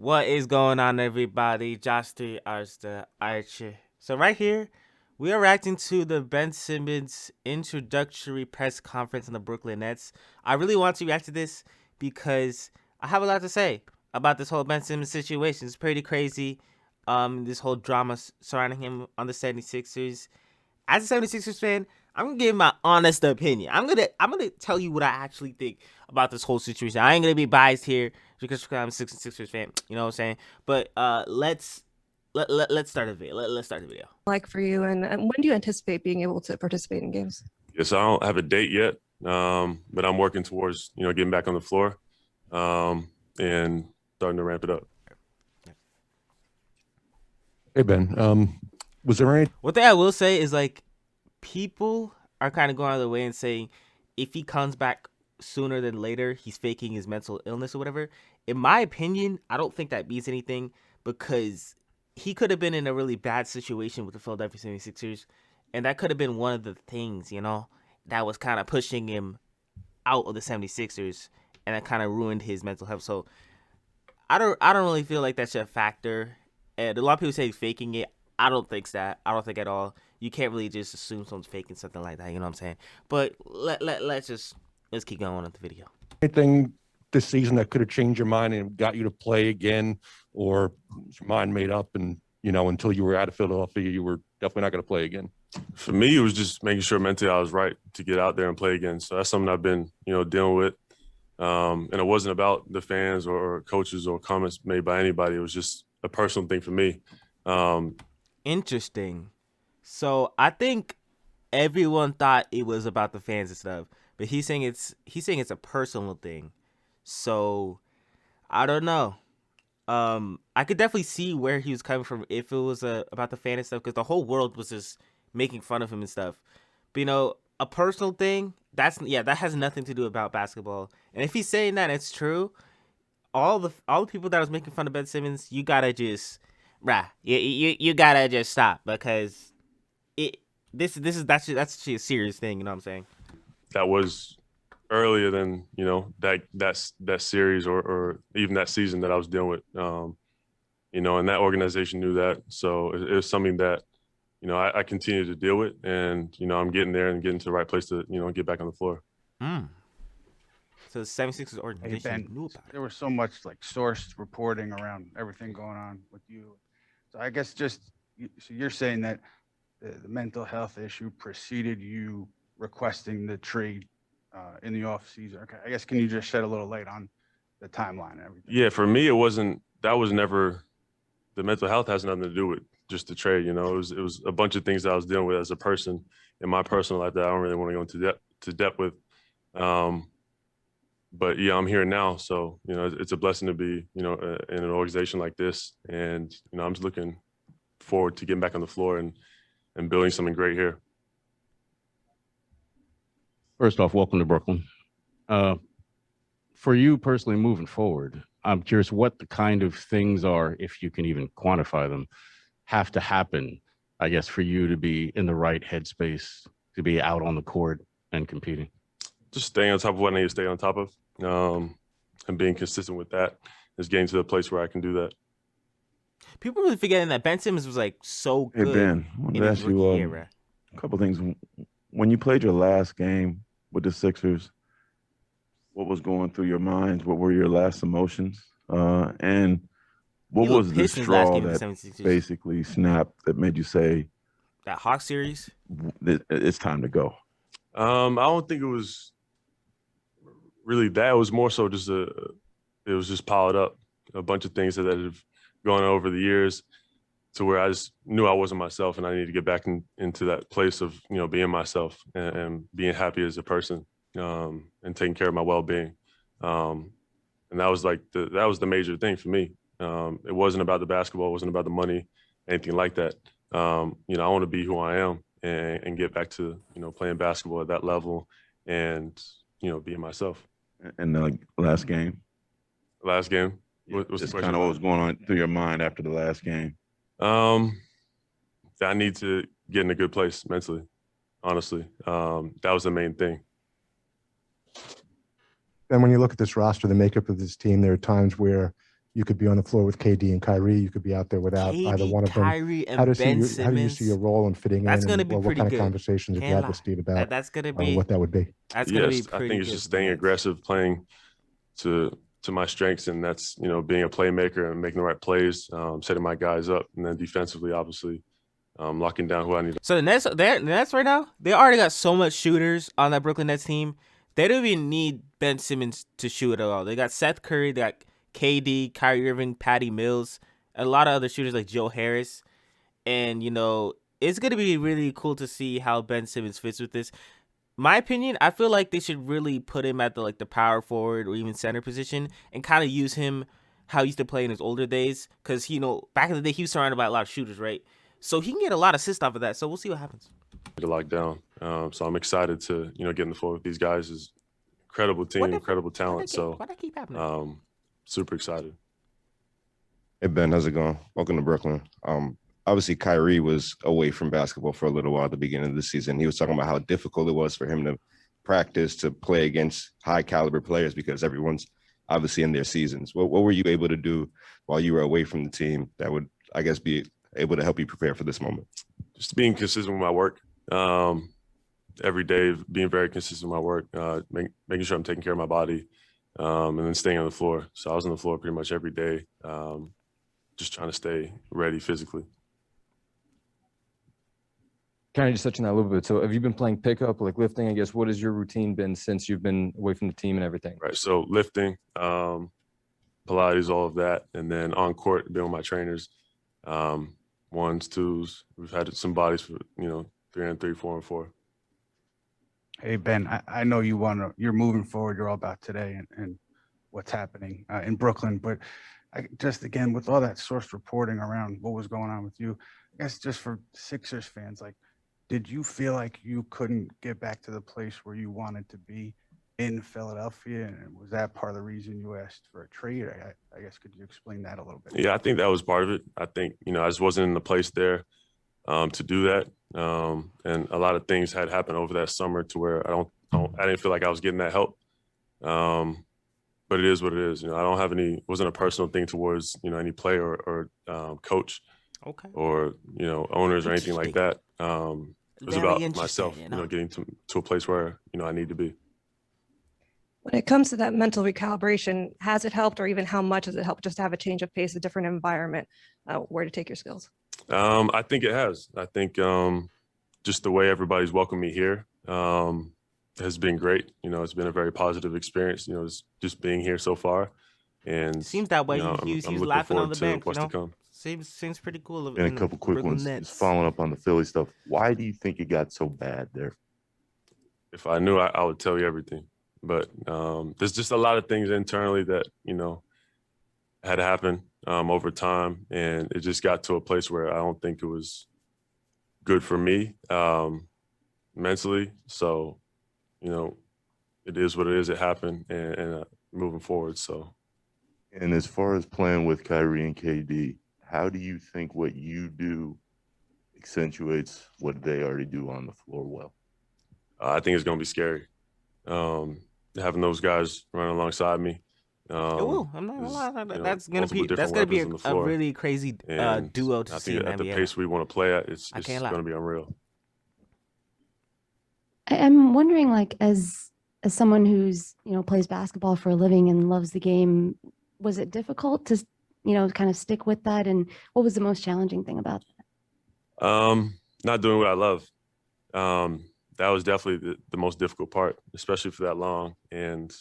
What is going on, everybody? Josh the Archer. So right here, we are reacting to the Ben Simmons introductory press conference on the Brooklyn Nets. I really want to react to this because I have a lot to say about this whole Ben Simmons situation. It's pretty crazy. This whole drama surrounding him on the 76ers. As a 76ers fan, I'm gonna give my honest opinion. I'm gonna tell you what I actually think about this whole situation. I ain't gonna be biased here because I'm a 66ers fan. You know what I'm saying? But let's start a video. Let's start the video. Like for you, and when do you anticipate being able to participate in games? Yes, I don't have a date yet, but I'm working towards getting back on the floor and starting to ramp it up. Hey Ben, was there any? One thing I will say is like people are kind of going out of the way and saying if he comes back sooner than later, he's faking his mental illness or whatever. In my opinion, I don't think that means anything because he could have been in a really bad situation with the Philadelphia 76ers, and that could have been one of the things, that was kind of pushing him out of the 76ers, and that kind of ruined his mental health. So I don't really feel like that's a factor. And a lot of people say he's faking it. I don't think that. I don't think at all. You can't really just assume someone's faking something like that. You know what I'm saying? But let's keep going with the video. Anything this season that could have changed your mind and got you to play again, or was your mind made up and until you were out of Philadelphia, you were definitely not going to play again? For me, it was just making sure mentally I was right to get out there and play again. So that's something I've been dealing with, and it wasn't about the fans or coaches or comments made by anybody. It was just a personal thing for me. Interesting. So I think everyone thought it was about the fans and stuff, but he's saying it's a personal thing. So I don't know. I could definitely see where he was coming from if it was about the fan and stuff, because the whole world was just making fun of him and stuff. But a personal thing, that has nothing to do about basketball. And if he's saying that it's true, all the people that was making fun of Ben Simmons, you gotta just, you gotta just stop, because that's actually a serious thing. You know what I'm saying? That was earlier than that series or even that season that I was dealing with. And that organization knew that, so it was something that I continue to deal with, and I'm getting there and getting to the right place to get back on the floor. So the 76ers organization knew about it. There was so much like sourced reporting around everything going on with you. So I guess so you're saying that the mental health issue preceded you requesting the trade in the off season. Okay, I guess can you just shed a little light on the timeline and everything? Yeah, for me, it wasn't. That was never. The mental health has nothing to do with just the trade. It was a bunch of things that I was dealing with as a person in my personal life that I don't really want to go into depth with. But yeah, I'm here now, so it's a blessing to be in an organization like this, and I'm just looking forward to getting back on the floor and building something great here. First off, welcome to Brooklyn. For you personally, moving forward, I'm curious what the kind of things are, if you can even quantify them, have to happen, I guess, for you to be in the right headspace, to be out on the court and competing. Just staying on top of what I need to stay on top of, and being consistent with that is getting to the place where I can do that. People really forgetting that Ben Simmons was like so good. Hey Ben, I wanted to ask you a couple things. When you played your last game with the Sixers, what was going through your mind? What were your last emotions? And what was the straw that basically snapped that made you say that Hawks series? It's time to go. I don't think it was really that. It was more so just it was just piled up, a bunch of things that have gone over the years to where I just knew I wasn't myself, and I needed to get back into that place of being myself and being happy as a person, and taking care of my well-being. And that was the major thing for me. It wasn't about the basketball, it wasn't about the money, anything like that. I want to be who I am and get back to playing basketball at that level and being myself. And the last game. What's the just question? kind of what was going on through your mind after the last game. I need to get in a good place mentally, honestly. That was the main thing. And when you look at this roster, the makeup of this team, there are times where You could be on the floor with KD and Kyrie. You could be out there without either KD, one of them. Kyrie, How and Ben how do you see your Simmons. role in fitting That's in, gonna and be what pretty kind of good. conversations have you Can't had with lie. Steve about That's gonna what be that would be? that's gonna be Yes, I pretty think it's good just for the staying Nets. aggressive, playing to my strengths, and that's being a playmaker and making the right plays, setting my guys up, and then defensively, obviously, locking down who I need. So the Nets right now, they already got so much shooters on that Brooklyn Nets team. They don't even need Ben Simmons to shoot at all. They got Seth Curry, they got KD, Kyrie Irving, Patty Mills, and a lot of other shooters like Joe Harris. And it's gonna be really cool to see how Ben Simmons fits with this. My opinion, I feel like they should really put him at the power forward or even center position and kind of use him how he used to play in his older days. Because back in the day he was surrounded by a lot of shooters, right? So he can get a lot of assists off of that. So we'll see what happens. To lock down. So I'm excited to get in the floor with these guys. Is incredible team, incredible talent. So Why that keep happening? super excited. Hey Ben, how's it going? Welcome to Brooklyn. Obviously Kyrie was away from basketball for a little while at the beginning of the season. He was talking about how difficult it was for him to practice, to play against high caliber players because everyone's obviously in their seasons. What were you able to do while you were away from the team that would, I guess, be able to help you prepare for this moment? Just being consistent with my work. Every day, being very consistent with my work, making sure I'm taking care of my body, and then staying on the floor. So I was on the floor pretty much every day, just trying to stay ready physically. Kind of just touching that a little bit. So have you been playing pickup, like lifting? I guess, what has your routine been since you've been away from the team and everything? Right. So lifting, Pilates, all of that. And then on court, being with my trainers, ones, twos. We've had some bodies for, 3-on-3, 4-on-4. Hey, Ben, I know you're moving forward. You're all about today and what's happening in Brooklyn. But just again, with all that source reporting around what was going on with you, I guess just for Sixers fans, did you feel like you couldn't get back to the place where you wanted to be in Philadelphia? And was that part of the reason you asked for a trade? I guess, could you explain that a little bit? Yeah, I think that was part of it. I think, I just wasn't in the place there to do that. And a lot of things had happened over that summer to where I didn't feel like I was getting that help. But it is what it is. I don't have it wasn't a personal thing towards, any player or coach. Okay. Or, owners or anything like that. It was Very about myself, getting to a place where, I need to be. When it comes to that mental recalibration, has it helped, or even how much has it helped just to have a change of pace, a different environment, where to take your skills? I think it has. I think just the way everybody's welcomed me here has been great. It's been a very positive experience, just being here so far. And it seems that way. He's laughing on the bench. What's to come. Seems pretty cool. And a couple quick ones. Just following up on the Philly stuff. Why do you think it got so bad there? If I knew, I would tell you everything. But there's just a lot of things internally that, had to happen over time. And it just got to a place where I don't think it was good for me mentally. So, it is what it is. It happened and moving forward. So. And as far as playing with Kyrie and KD, how do you think what you do accentuates what they already do on the floor well? I think it's going to be scary. Having those guys running alongside me. It will. I'm not gonna lie. That's gonna be a really crazy duo to see. I think at the pace we want to play at, it's going to be unreal. I'm wondering, as someone who's plays basketball for a living and loves the game, was it difficult to kind of stick with that? And what was the most challenging thing about that? Not doing what I love. That was definitely the most difficult part, especially for that long. And,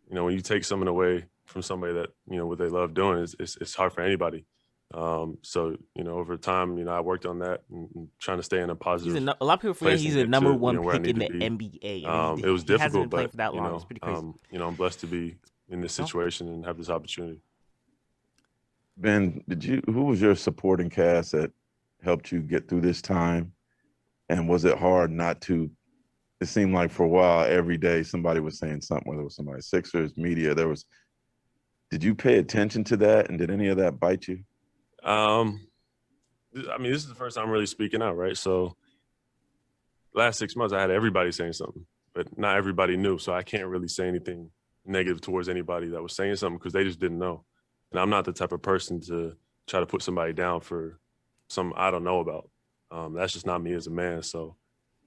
when you take someone away from somebody that, what they love doing, it's hard for anybody. So, over time, I worked on that and trying to stay in a positive. A lot of people forget he's a number one pick in the NBA. It was difficult, but, for that long. It's pretty crazy. I'm blessed to be in this situation and have this opportunity. Ben, who was your supporting cast that helped you get through this time? And was it hard not to? It seemed like for a while, every day somebody was saying something, whether it was somebody, Sixers, media, did you pay attention to that? And did any of that bite you? This is the first time I'm really speaking out, right? So last 6 months, I had everybody saying something, but not everybody knew. So I can't really say anything negative towards anybody that was saying something because they just didn't know. And I'm not the type of person to try to put somebody down for something I don't know about. That's just not me as a man. So,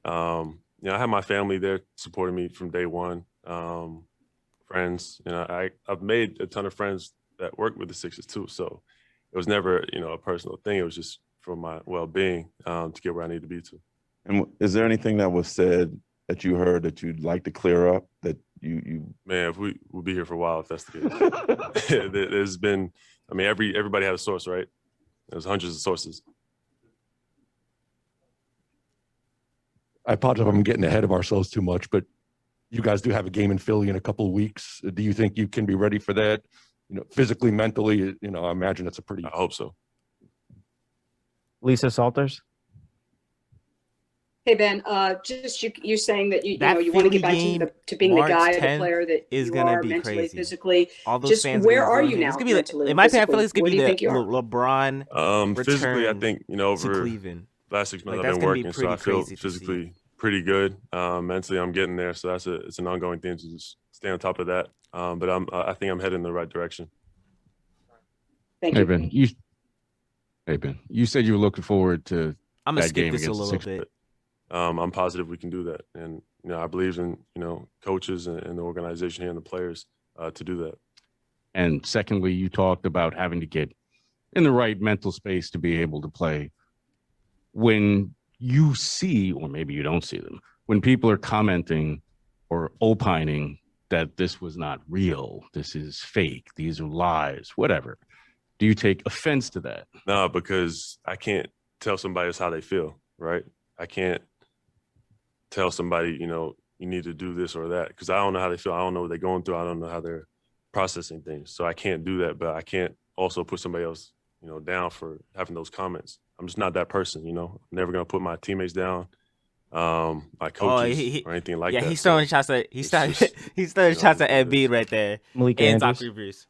you know, I have my family there supporting me from day one. Friends, you know, I've made a ton of friends that work with the Sixers too. So it was never, you know, a personal thing. It was just for my well-being to get where I need to be to. And is there anything that was said that you heard that you'd like to clear up that you Man, if we'll be here for a while if that's the case. There's been, I mean, everybody has a source, right? There's hundreds of sources. I apologize if I'm getting ahead of ourselves too much, but you guys do have a game in Philly in a couple of weeks. Do you think you can be ready for that? You know, physically, mentally, you know, I imagine it's a pretty. I hope so. Lisa Salters. Hey Ben, just you saying that you That know you want to Philly get back game, to being the March guy, the 10th, player that is you gonna are be mentally, crazy. physically. All those Just fans where gonna are boo you him. now? It's gonna be like, Mentally, in my opinion, I feel physically? like it's gonna Where do be you the think you are? LeBron Physically, I return think, you know, to over Cleveland. last 6 months Like, I've that's been gonna be working, so pretty I feel crazy to see. physically pretty good. Mentally, I'm getting there, so it's an ongoing thing to just stay on top of that. But I think I'm heading in the right direction. Thank Hey you. Ben, you said you were looking forward to I'm gonna that skip game this a against the little Sixers. bit. I'm positive we can do that, and you know, I believe in, you know, coaches and the organization here and the players to do that. And secondly, you talked about having to get in the right mental space to be able to play. When you see, or maybe you don't see them, when people are commenting or opining that this was not real, this is fake, these are lies, whatever, do you take offense to that? No, because I can't tell somebody else how they feel, right? I can't tell somebody, you know, you need to do this or that, because I don't know how they feel. I don't know what they're going through. I don't know how they're processing things. So I can't do that, but I can't also put somebody else, you know, down for having those comments. I'm just not that person, you know. I'm never gonna put my teammates down, my coaches or anything like that. Yeah, he's throwing shots at he's throwing shots at Embiid right there. Malika And Doc Andrews. Rivers.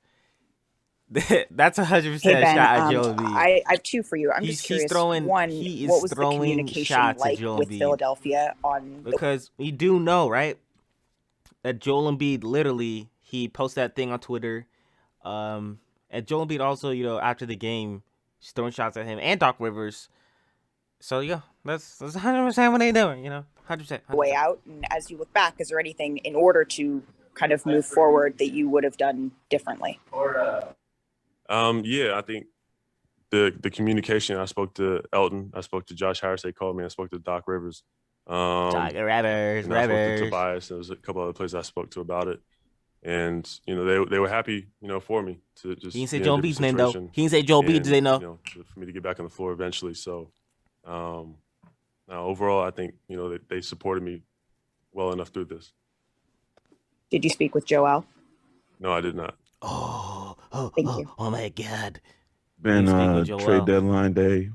That's 100% Hey a Ben, shot at Joel Embiid. I have two for you. I'm just He's curious. throwing One, he what is was the throwing communication shots at like Joel with Embiid. Philadelphia on the Because we do know, right, that Joel Embiid literally he posted that thing on Twitter. And Joel Embiid also, you know, after the game, he's throwing shots at him and Doc Rivers. So yeah, that's 100% what they doing, you know, 100%. way out? And as you look back, is there anything in order to kind of move forward that you would have done differently? Yeah, I think the communication. I spoke to Elton. I spoke to Josh Harris. They called me. I spoke to Doc Rivers. Doc Rivers, and I spoke to Rivers. Tobias. There was a couple other places I spoke to about it, and you know they were happy, you know, for me to just. He didn't say be in a Joel different Embiid's name though. situation He didn't say Joel Embiid. and, Did they know? You know, for me to get back on the floor eventually. So, overall, I think, you know, they supported me well enough through this. Did you speak with Joel? No, I did not. Thank you. Oh my God. been You speak with Joel. trade deadline day?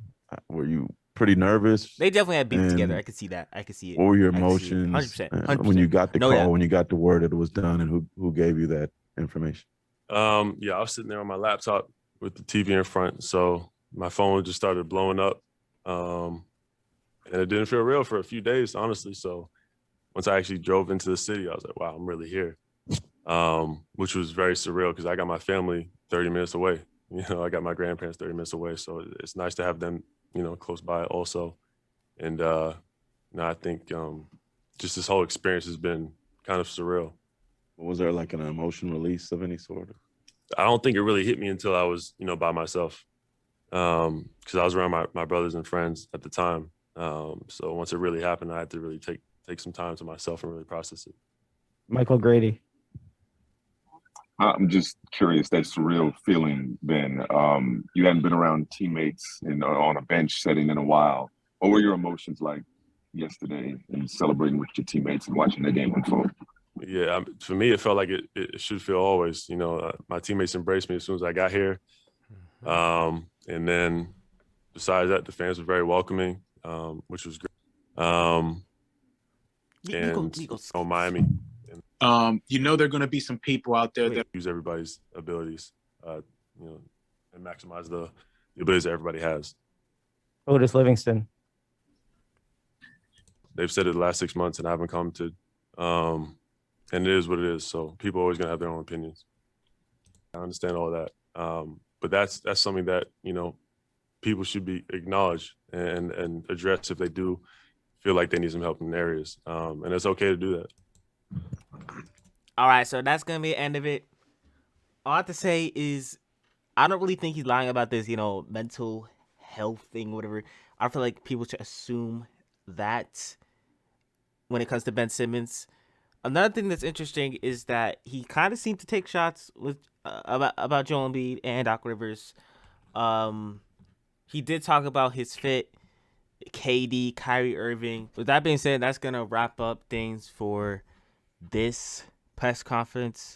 Were you pretty nervous? They definitely had beef together. And I could see that. I could see it. What were your I could see it. emotions 100%. when you got the No call, doubt. when you got the word that it was done, and who gave you that information? Yeah, I was sitting there on my laptop with the TV in front, so my phone just started blowing up, and it didn't feel real for a few days, honestly. So once I actually drove into the city, I was like, wow, I'm really here, which was very surreal because I got my family 30 minutes away. You know, I got my grandparents 30 minutes away, so it's nice to have them, you know, close by also. And you know, I think just this whole experience has been kind of surreal. Was there like an emotion release of any sort? I don't think it really hit me until I was, you know, by myself, because I was around my brothers and friends at the time. So once it really happened, I had to really take some time to myself and really process it. Michael Grady. I'm just curious, that surreal feeling, Ben. You hadn't been around teammates on a bench setting in a while. What were your emotions like yesterday in celebrating with your teammates and watching the game unfold? Yeah, for me, it felt like it should feel always. You know, my teammates embraced me as soon as I got here. And then besides that, the fans were very welcoming, which was great. And Miami. You know, there are going to be some people out there that use everybody's abilities, you know, and maximize the abilities that everybody has. Otis Livingston. They've said it the last 6 months, and I haven't commented. And it is what it is. So people are always going to have their own opinions. I understand all that. But that's something that, people should be acknowledged and addressed if they do feel like they need some help in areas. And it's okay to do that. All right, so that's gonna be the end of it. All I have to say is I don't really think he's lying about this, mental health thing, whatever. I feel like people should assume that when it comes to Ben Simmons. Another thing that's interesting is that he kind of seemed to take shots with about Joel Embiid and Doc Rivers. He did talk about his fit, KD, Kyrie Irving. With that being said, that's gonna wrap up things for this press conference.